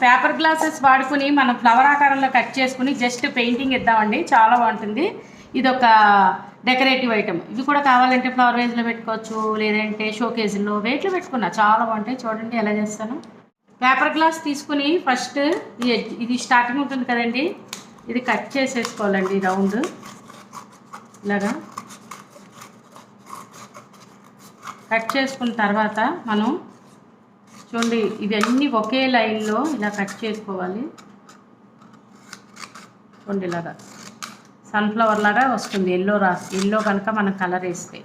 Paper glasses వాడుకుని మనం flower ఆకారంలో కట్ చేసుకుని జస్ట్ పెయింటింగ్ ఇద్దామండి, చాలా బాగుంటుంది. ఇది ఒక డెకరేటివ్ ఐటమ్. ఇవి కూడా కావాలంటే ఫ్లవర్ వేజ్లో పెట్టుకోవచ్చు, లేదంటే షోకేజ్లో వెయిట్లో పెట్టుకున్నా చాలా బాగుంటాయి. చూడండి ఎలా చేస్తాను. పేపర్ గ్లాస్ తీసుకుని ఫస్ట్ ఇది స్టార్టింగ్ ఉంటుంది కదండి, ఇది కట్ చేసేసుకోవాలండి రౌండ్ ఇలాగా. కట్ చేసుకున్న తర్వాత మనం చూడండి ఇవన్నీ ఒకే లైన్లో ఇలా కట్ చేసుకోవాలి. చూడండి ఇలాగా సన్ఫ్లవర్ లాగా వస్తుంది. ఎల్లో కనుక మనం కలర్ వేస్తే.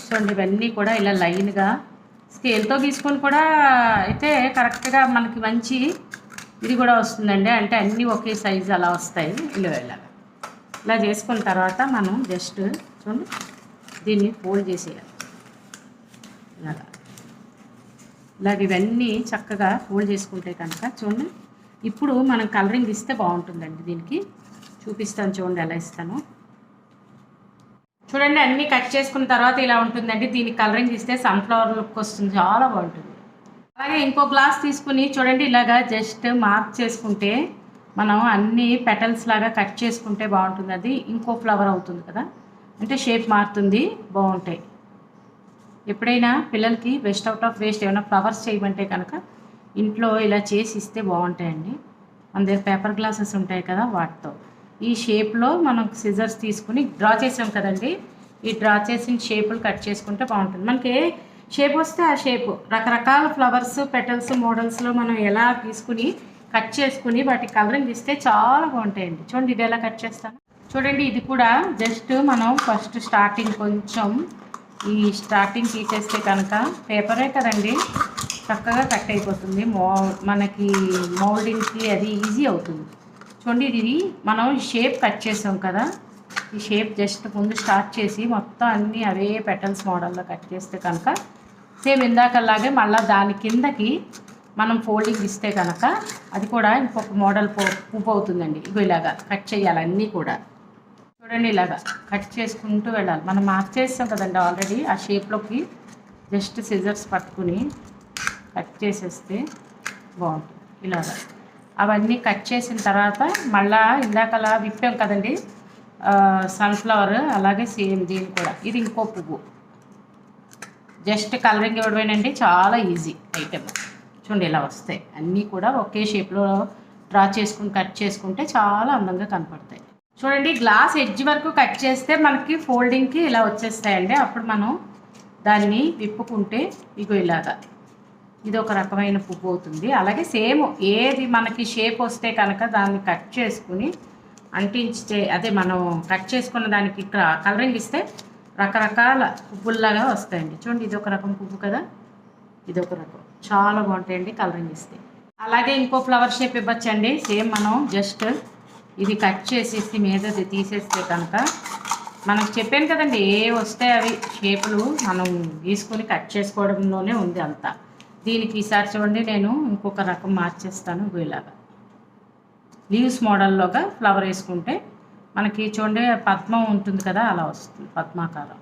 చూడండి ఇవన్నీ కూడా ఇలా లైన్గా స్కేల్తో గీసుకొని కూడా అయితే కరెక్ట్గా మనకి మంచి ఇది కూడా వస్తుందండి. అంటే అన్నీ ఒకే సైజు అలా వస్తాయి. ఇలా చేసుకున్న తర్వాత మనం జస్ట్ చూడండి దీన్ని ఫోల్డ్ చేసేయాలి. ఇలాగ ఇవన్నీ చక్కగా ఫోల్డ్ చేసుకుంటే కనుక చూడండి ఇప్పుడు మనం కలరింగ్ ఇస్తే బాగుంటుందండి. దీనికి చూపిస్తాను చూడండి ఎలా ఇస్తాను. చూడండి అన్నీ కట్ చేసుకున్న తర్వాత ఇలా ఉంటుందండి. దీనికి కలరింగ్ ఇస్తే సన్ఫ్లవర్ లుక్ వస్తుంది, చాలా బాగుంటుంది. అలాగే ఇంకో గ్లాస్ తీసుకుని చూడండి ఇలాగా జస్ట్ మార్క్ చేసుకుంటే మనం అన్ని పెటల్స్ లాగా కట్ చేసుకుంటే బాగుంటుంది. అది ఇంకో ఫ్లవర్ అవుతుంది కదా, అంటే షేప్ మారుతుంది, బాగుంటాయి. ఎప్పుడైనా పిల్లలకి బెస్ట్ అవుట్ ఆఫ్ వేస్ట్ ఏమైనా ఫ్లవర్స్ చేయమంటే కనుక ఇంట్లో ఇలా చేసి ఇస్తే బాగుంటాయండి. మన దగ్గర పేపర్ గ్లాసెస్ ఉంటాయి కదా, వాటితో ఈ షేప్లో మనం సిజర్స్ తీసుకుని డ్రా చేసాం కదండి, ఈ డ్రా చేసిన షేపులు కట్ చేసుకుంటే బాగుంటుంది. మనకి షేప్ వస్తే ఆ షేప్ రకరకాల ఫ్లవర్స్ పెటల్స్ మోడల్స్లో మనం ఎలా తీసుకుని కట్ చేసుకుని వాటి కలరింగ్ ఇస్తే చాలా బాగుంటాయండి. చూడండి ఇది ఎలా కట్ చేస్తాను చూడండి. ఇది కూడా జస్ట్ మనం ఫస్ట్ స్టార్టింగ్ కొంచెం ఈ స్టార్టింగ్ తీసేస్తే కనుక పేపరే కదండి, చక్కగా కట్ అయిపోతుంది. మనకి మౌల్డింగ్కి అది ఈజీ అవుతుంది. చూడండి ఇది మనం షేప్ కట్ చేసాం కదా, ఈ షేప్ జస్ట్ ముందు స్టార్ట్ చేసి మొత్తం అన్నీ అవే పెటల్స్ మోడల్లో కట్ చేస్తే కనుక సేమ్ ఇందాకలాగే మళ్ళీ దాని కిందకి మనం ఫోల్డింగ్ ఇస్తే కనుక అది కూడా ఇంకొక మోడల్ పువ్వు అవుతుందండి. ఇగో ఇలాగా కట్ చేయాలి అన్నీ కూడా. చూడండి ఇలాగా కట్ చేసుకుంటూ వెళ్ళాలి. మనం మార్క్ చేస్తాం కదండి ఆల్రెడీ, ఆ షేప్లోకి జస్ట్ సిజర్స్ పట్టుకుని కట్ చేసేస్తే బాగుంటుంది. ఇలాగా అవన్నీ కట్ చేసిన తర్వాత మళ్ళీ ఇందాకలా విప్పాం కదండి సన్ఫ్లవర్, అలాగే సేమ్ దీని కూడా ఇది ఇంకో పువ్వు. జస్ట్ కలరింగ్ ఇవ్వడమేనండి, చాలా ఈజీ ఐటెం. చూడండి ఇలా వస్తాయి అన్నీ కూడా ఒకే షేప్లో డ్రా చేసుకుని కట్ చేసుకుంటే చాలా అందంగా కనపడతాయి. చూడండి గ్లాస్ ఎడ్జ్ వరకు కట్ చేస్తే మనకి ఫోల్డింగ్కి ఇలా వచ్చేస్తాయండి. అప్పుడు మనం దాన్ని విప్పుకుంటే ఇగో ఇలాగా ఇది ఒక రకమైన పువ్వు అవుతుంది. అలాగే సేమ్ ఏది మనకి షేప్ వస్తే కనుక దాన్ని కట్ చేసుకుని అంటించితే అదే మనం కట్ చేసుకున్న దానికి ఇక్కడ కలరింగ్ ఇస్తే రకరకాల పువ్వుల్లాగా వస్తాయండి. చూడండి ఇది ఒక రకం పువ్వు కదా, ఇది ఒక రకం, చాలా బాగుంటాయండి కలరింగ్ ఇస్తే. అలాగే ఇంకో ఫ్లవర్ షేప్ ఇవ్వచ్చండి. సేమ్ మనం జస్ట్ ఇది కట్ చేసేసి మీదది తీసేస్తే కనుక మనకు చెప్పాను కదండి, ఏ వస్తే అవి షేపులు మనం గీసుకొని కట్ చేసుకోవడంలోనే ఉంది అంతా. దీనికి ఈసారి చూడండి నేను ఇంకొక రకం మార్చేస్తాను. ఇలాగా లీవ్స్ మోడల్లోగా ఫ్లవర్ వేసుకుంటే మనకి చూడండి పద్మం ఉంటుంది కదా, అలా వస్తుంది పద్మాకారం.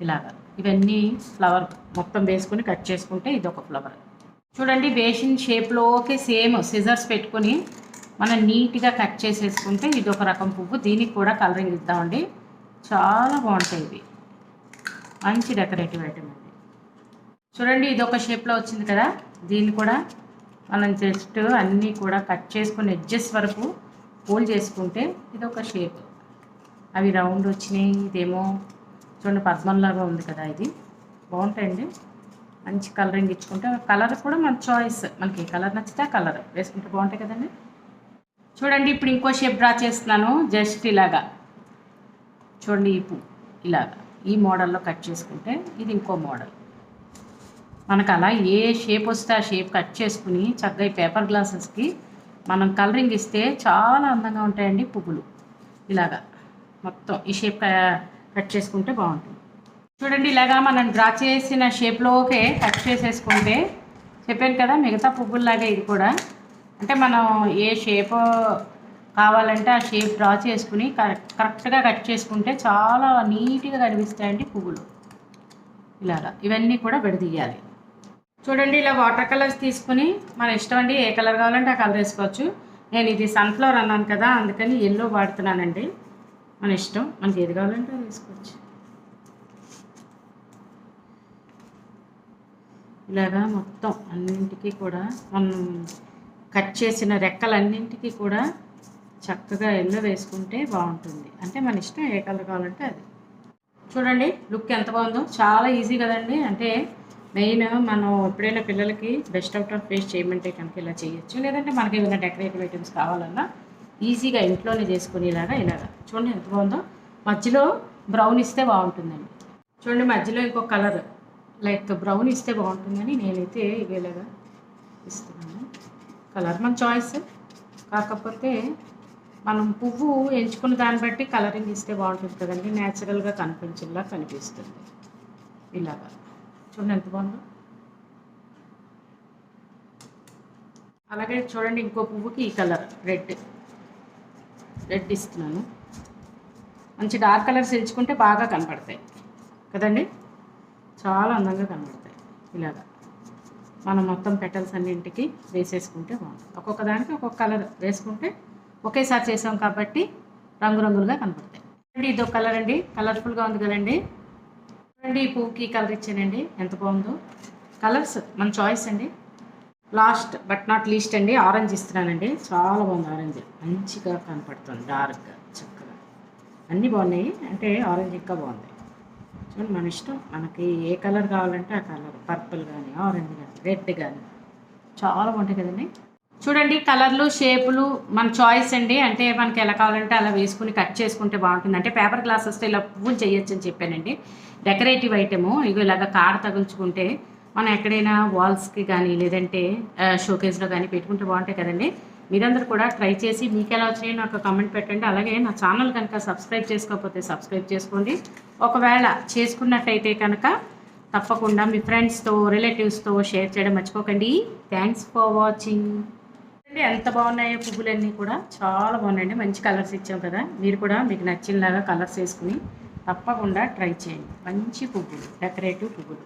ఇలాగా ఇవన్నీ ఫ్లవర్ మొత్తం వేసుకుని కట్ చేసుకుంటే ఇది ఒక ఫ్లవర్. చూడండి వేసిన షేప్లోకి సేమ్ సిజర్స్ పెట్టుకొని మనం నీట్గా కట్ చేసేసుకుంటే ఇది ఒక రకం పువ్వు. దీనికి కూడా కలరింగ్ ఇద్దామండి, చాలా బాగుంటాయి. ఇవి మంచి డెకరేటివ్ ఐటమ్ అండి. చూడండి ఇది ఒక షేప్లో వచ్చింది కదా, దీన్ని కూడా మనం జస్ట్ అన్నీ కూడా కట్ చేసుకుని ఎడ్జెస్ వరకు ఫోల్డ్ చేసుకుంటే ఇది ఒక షేప్. అవి రౌండ్ వచ్చినాయి, ఇదేమో చూడండి పద్మంలాగా ఉంది కదా, ఇది బాగుంటాయండి. మంచి కలరింగ్ ఇచ్చుకుంటే కలర్ కూడా మన చాయిస్, మనకి కలర్ నచ్చితే ఆ కలర్ వేసుకుంటే బాగుంటాయి కదండి. చూడండి ఇప్పుడు ఇంకో షేప్ డ్రా చేస్తున్నాను. జస్ట్ ఇలాగా చూడండి ఈ పువ్వు ఇలాగా ఈ మోడల్లో కట్ చేసుకుంటే ఇది ఇంకో మోడల్. మనకు అలా ఏ షేప్ వస్తే ఆ షేప్ కట్ చేసుకుని చక్కగా ఈ పేపర్ గ్లాసెస్కి మనం కలరింగ్ ఇస్తే చాలా అందంగా ఉంటాయండి పువ్వులు. ఇలాగా మొత్తం ఈ షేప్ కట్ చేసుకుంటే బాగుంటుంది. చూడండి ఇలాగా మనం డ్రా చేసిన షేప్లోకే కట్ చేసేసుకుంటే చెప్పాను కదా మిగతా పువ్వుల్లాగే ఇది కూడా, అంటే మనం ఏ షేప్ కావాలంటే ఆ షేప్ డ్రా చేసుకుని కరెక్ట్గా కట్ చేసుకుంటే చాలా నీట్గా కనిపిస్తాయండి పువ్వులు. ఇలాగా ఇవన్నీ కూడా విడదీయాలి. చూడండి, ఇలా వాటర్ కలర్స్ తీసుకుని మన ఇష్టం అండి, ఏ కలర్ కావాలంటే ఆ కలర్ వేసుకోవచ్చు. నేను ఇది సన్ఫ్లవర్ అన్నాను కదా, అందుకని ఎల్లో వాడుతున్నానండి. మన ఇష్టం, మనకి ఏది కావాలంటే అది వేసుకోవచ్చు. ఇలాగా మొత్తం అన్నింటికి కూడా మనం కట్ చేసిన రెక్కలన్నింటికి కూడా చక్కగా ఎల్లో వేసుకుంటే బాగుంటుంది. అంటే మన ఇష్టం, ఏ కలర్ కావాలంటే అది. చూడండి లుక్ ఎంత బాగుందో, చాలా ఈజీ కదండి. అంటే మెయిన్ మనం ఎప్పుడైనా పిల్లలకి బెస్ట్ అవుట్ ఆఫ్ వేస్ట్ చేయమంటే కనుక ఇలా చేయొచ్చు. లేదంటే మనకి ఏమైనా డెకరేటివ్ ఐటమ్స్ కావాలన్నా ఈజీగా ఇంట్లోనే చేసుకుని ఇలాగా చూడండి ఎంత బాగుందో. మధ్యలో బ్రౌన్ ఇస్తే బాగుంటుందండి. చూడండి, మధ్యలో ఇంకొక కలర్ లైక్ బ్రౌన్ ఇస్తే బాగుంటుందని నేనైతే ఇలాగా ఇస్తున్నాను. కలర్ మన చాయిస్, కాకపోతే మనం పువ్వు ఎంచుకున్న దాన్ని బట్టి కలరింగ్ ఇస్తే బాగుంటుంది కదండి. న్యాచురల్గా కనిపించేలా కనిపిస్తుంది. ఇలాగా చూడండి ఎంత బాగుందో. అలాగే చూడండి, ఇంకో పువ్వుకి ఈ కలర్ రెడ్ ఇస్తున్నాను. మంచి డార్క్ కలర్స్ ఎంచుకుంటే బాగా కనపడతాయి కదండి, చాలా అందంగా కనపడతాయి. ఇలాగా మనం మొత్తం పెటల్స్ అన్నింటికి వేసేసుకుంటే బాగుంటుంది. ఒక్కొక్క దానికి ఒక్కొక్క కలర్ వేసుకుంటే ఒకేసారి చేసాం కాబట్టి రంగురంగులుగా కనపడతాయి. ఇదో కలర్ అండి, కలర్ఫుల్గా ఉంది కదండి. చూడండి, ఈ పువ్వుకి కలర్ ఇచ్చానండి, ఎంత బాగుందో. కలర్స్ మన చాయిస్ అండి. లాస్ట్ బట్ నాట్ లీస్ట్ అండి, ఆరెంజ్ ఇస్తున్నానండి. చాలా బాగుంది ఆరెంజ్, మంచిగా కనపడుతుంది, డార్క్గా చక్కగా. అన్నీ బాగున్నాయి, అంటే ఆరెంజ్ ఇంకా బాగుంది. చూడండి, మన ఇష్టం, మనకి ఏ కలర్ కావాలంటే ఆ కలర్, పర్పుల్ కానీ ఆరెంజ్ కానీ రెడ్ కానీ చాలా బాగుంటాయి కదండి. చూడండి, కలర్లు షేపులు మన చాయిస్ అండి. అంటే మనకి ఎలా కావాలంటే అలా వేసుకుని కట్ చేసుకుంటే బాగుంటుంది. అంటే పేపర్ గ్లాసెస్తో ఇలా పువ్వులు చేయొచ్చు అని చెప్పానండి. డెకరేటివ్ ఐటము ఇలాగ కాడ తగులుచుకుంటే మనం ఎక్కడైనా వాల్స్కి కానీ లేదంటే షోకేస్లో కానీ పెట్టుకుంటే బాగుంటాయి కదండి. మీరందరూ కూడా ట్రై చేసి మీకు ఎలా వచ్చినాయో నాకు కామెంట్ పెట్టండి. అలాగే నా ఛానల్ కనుక సబ్స్క్రైబ్ చేసుకోకపోతే సబ్స్క్రైబ్ చేసుకోండి. ఒకవేళ చేసుకున్నట్టయితే కనుక తప్పకుండా మీ ఫ్రెండ్స్తో రిలేటివ్స్తో షేర్ చేయడం మర్చిపోకండి. Thanks for watching. ఎంత బాగున్నాయో పువ్వులన్నీ కూడా చాలా బాగున్నాయండి. మంచి కలర్స్ ఇచ్చాం కదా, మీరు కూడా మీకు నచ్చినలాగా కలర్స్ వేసుకుని తప్పకుండా ట్రై చేయండి. మంచి పువ్వులు, డెకరేటివ్ పువ్వులు.